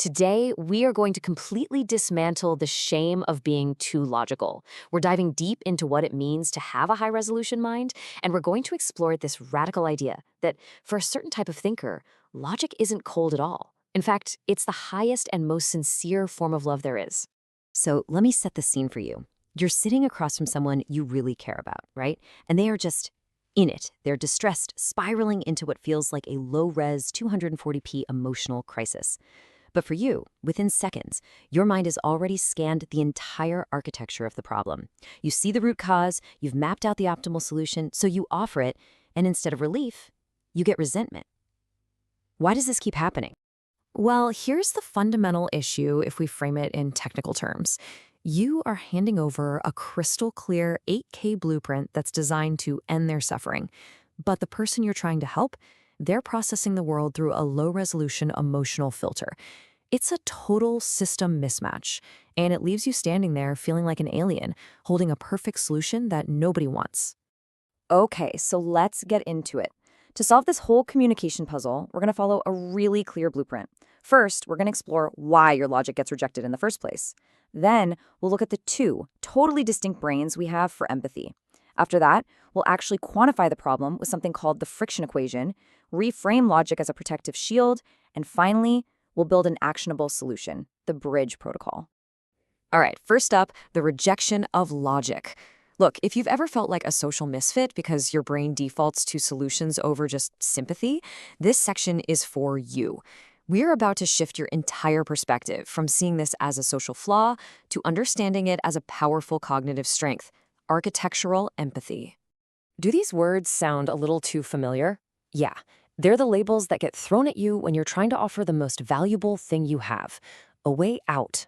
Today, we are going to completely dismantle the shame of being too logical. We're diving deep into what it means to have a high-resolution mind, and we're going to explore this radical idea that, for a certain type of thinker, logic isn't cold at all. In fact, it's the highest and most sincere form of love there is. So let me set the scene for you. You're sitting across from someone you really care about, right? And they are just in it. They're distressed, spiraling into what feels like a low-res 240p emotional crisis. But for you, within seconds, your mind has already scanned the entire architecture of the problem. You see the root cause, you've mapped out the optimal solution, so you offer it, and instead of relief, you get resentment. Why does this keep happening? Well, here's the fundamental issue if we frame it in technical terms. You are handing over a crystal clear 8K blueprint that's designed to end their suffering. But the person you're trying to help, they're processing the world through a low-resolution emotional filter. It's a total system mismatch, and it leaves you standing there feeling like an alien, holding a perfect solution that nobody wants. Okay, so let's get into it. To solve this whole communication puzzle, we're going to follow a really clear blueprint. First, we're going to explore why your logic gets rejected in the first place. Then, we'll look at the two totally distinct brains we have for empathy. After that, we'll actually quantify the problem with something called the friction equation, reframe logic as a protective shield, and finally, we'll build an actionable solution, the bridge protocol. All right, first up, the rejection of logic. Look, if you've ever felt like a social misfit because your brain defaults to solutions over just sympathy, this section is for you. We're about to shift your entire perspective from seeing this as a social flaw to understanding it as a powerful cognitive strength, architectural empathy. Do these words sound a little too familiar? Yeah, they're the labels that get thrown at you when you're trying to offer the most valuable thing you have, a way out.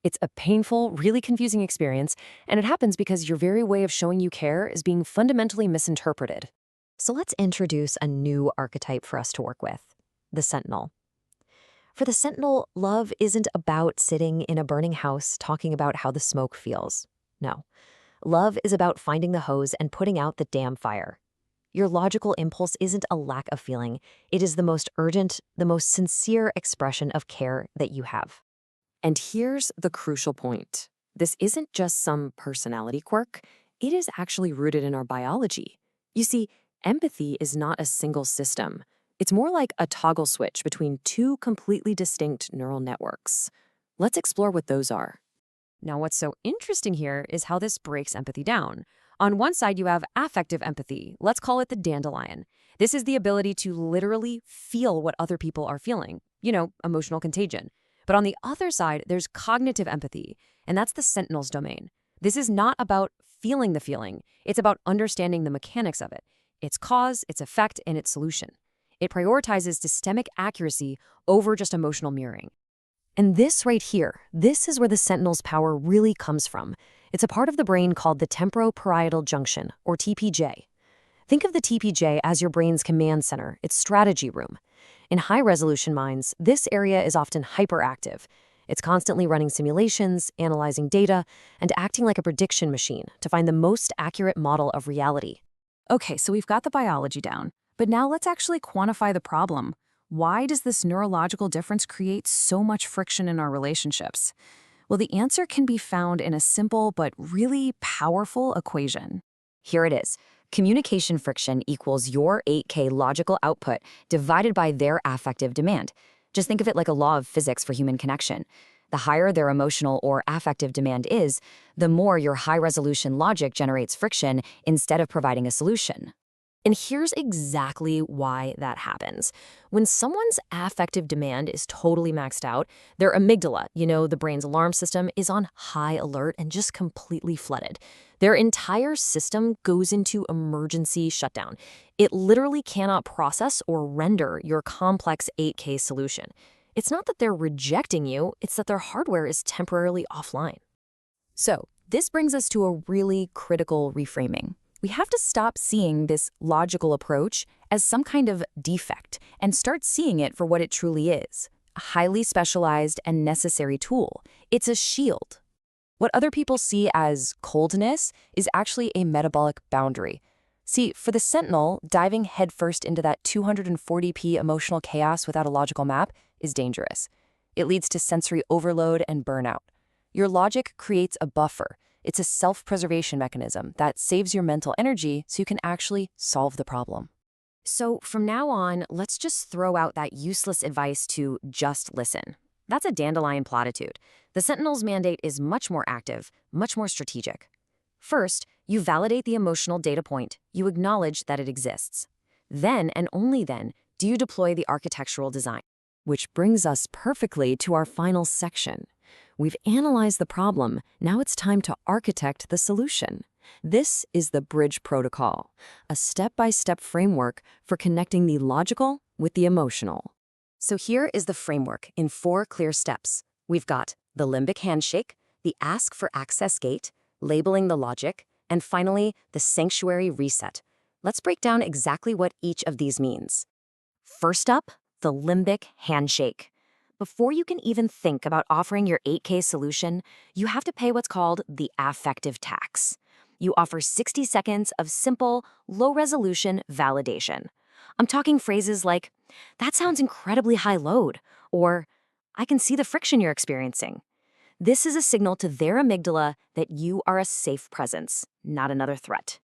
It's a painful, really confusing experience, and it happens because your very way of showing you care is being fundamentally misinterpreted. So let's introduce a new archetype for us to work with, the sentinel. For the sentinel, love isn't about sitting in a burning house talking about how the smoke feels. No. Love is about finding the hose and putting out the damn fire. Your logical impulse isn't a lack of feeling. It is the most urgent, the most sincere expression of care that you have. And here's the crucial point. This isn't just some personality quirk. It is actually rooted in our biology. You see, empathy is not a single system. It's more like a toggle switch between two completely distinct neural networks. Let's explore what those are. Now, what's so interesting here is how this breaks empathy down. On one side, you have affective empathy. Let's call it the dandelion. This is the ability to literally feel what other people are feeling. Emotional contagion. But on the other side, there's cognitive empathy, and that's the sentinel's domain. This is not about feeling the feeling. It's about understanding the mechanics of it, its cause, its effect, and its solution. It prioritizes systemic accuracy over just emotional mirroring. And this right here, this is where the sentinel's power really comes from. It's a part of the brain called the temporoparietal junction, or TPJ. Think of the TPJ as your brain's command center, its strategy room. In high-resolution minds, this area is often hyperactive. It's constantly running simulations, analyzing data, and acting like a prediction machine to find the most accurate model of reality. Okay, so we've got the biology down, but now let's actually quantify the problem. Why does this neurological difference create so much friction in our relationships? Well, the answer can be found in a simple but really powerful equation. Here it is. Communication friction equals your 8K logical output divided by their affective demand. Just think of it like a law of physics for human connection. The higher their emotional or affective demand is, the more your high-resolution logic generates friction instead of providing a solution. And here's exactly why that happens. When someone's affective demand is totally maxed out, their amygdala, the brain's alarm system, is on high alert and just completely flooded. Their entire system goes into emergency shutdown. It literally cannot process or render your complex 8K solution. It's not that they're rejecting you, it's that their hardware is temporarily offline. So, this brings us to a really critical reframing. We have to stop seeing this logical approach as some kind of defect and start seeing it for what it truly is, a highly specialized and necessary tool. It's a shield. What other people see as coldness is actually a metabolic boundary. See, for the sentinel, diving headfirst into that 240p emotional chaos without a logical map is dangerous. It leads to sensory overload and burnout. Your logic creates a buffer. It's a self-preservation mechanism that saves your mental energy so you can actually solve the problem. So from now on, let's just throw out that useless advice to just listen. That's a dandelion platitude. The Sentinel's mandate is much more active, much more strategic. First, you validate the emotional data point. You acknowledge that it exists. Then, and only then, do you deploy the architectural design. Which brings us perfectly to our final section. We've analyzed the problem. Now it's time to architect the solution. This is the bridge protocol, a step-by-step framework for connecting the logical with the emotional. So here is the framework in 4 clear steps. We've got the limbic handshake, the ask for access gate, labeling the logic, and finally, the sanctuary reset. Let's break down exactly what each of these means. First up, the limbic handshake. Before you can even think about offering your 8K solution, you have to pay what's called the affective tax. You offer 60 seconds of simple, low-resolution validation. I'm talking phrases like, "That sounds incredibly high load," or "I can see the friction you're experiencing." This is a signal to their amygdala that you are a safe presence, not another threat.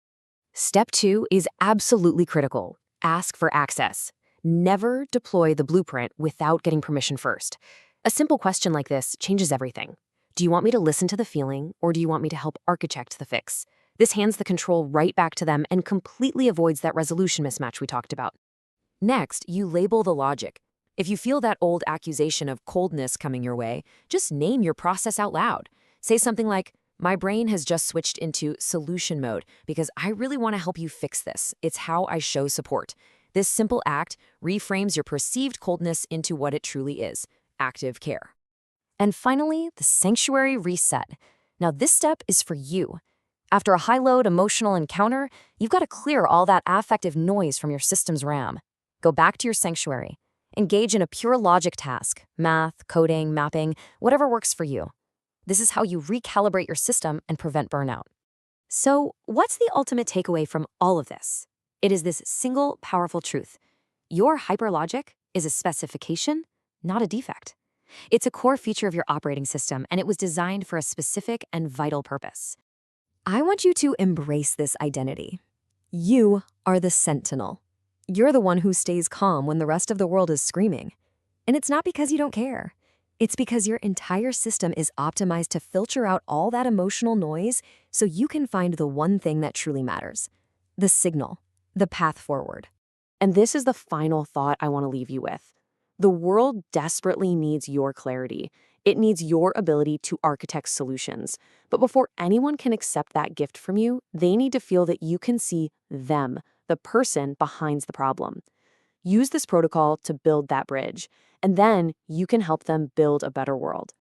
Step 2 is absolutely critical. Ask for access. Never deploy the blueprint without getting permission first. A simple question like this changes everything. Do you want me to listen to the feeling, or do you want me to help architect the fix? This hands the control right back to them and completely avoids that resolution mismatch we talked about. Next, you label the logic. If you feel that old accusation of coldness coming your way, just name your process out loud. Say something like, "My brain has just switched into solution mode because I really want to help you fix this. It's how I show support." This simple act reframes your perceived coldness into what it truly is, active care. And finally, the sanctuary reset. Now this step is for you. After a high-load emotional encounter, you've got to clear all that affective noise from your system's RAM. Go back to your sanctuary. Engage in a pure logic task, math, coding, mapping, whatever works for you. This is how you recalibrate your system and prevent burnout. So, what's the ultimate takeaway from all of this? It is this single, powerful truth. Your hyperlogic is a specification, not a defect. It's a core feature of your operating system, and it was designed for a specific and vital purpose. I want you to embrace this identity. You are the sentinel. You're the one who stays calm when the rest of the world is screaming. And it's not because you don't care. It's because your entire system is optimized to filter out all that emotional noise so you can find the one thing that truly matters. The signal, the path forward. And this is the final thought I want to leave you with. The world desperately needs your clarity. It needs your ability to architect solutions. But before anyone can accept that gift from you, they need to feel that you can see them, the person behind the problem. Use this protocol to build that bridge, and then you can help them build a better world.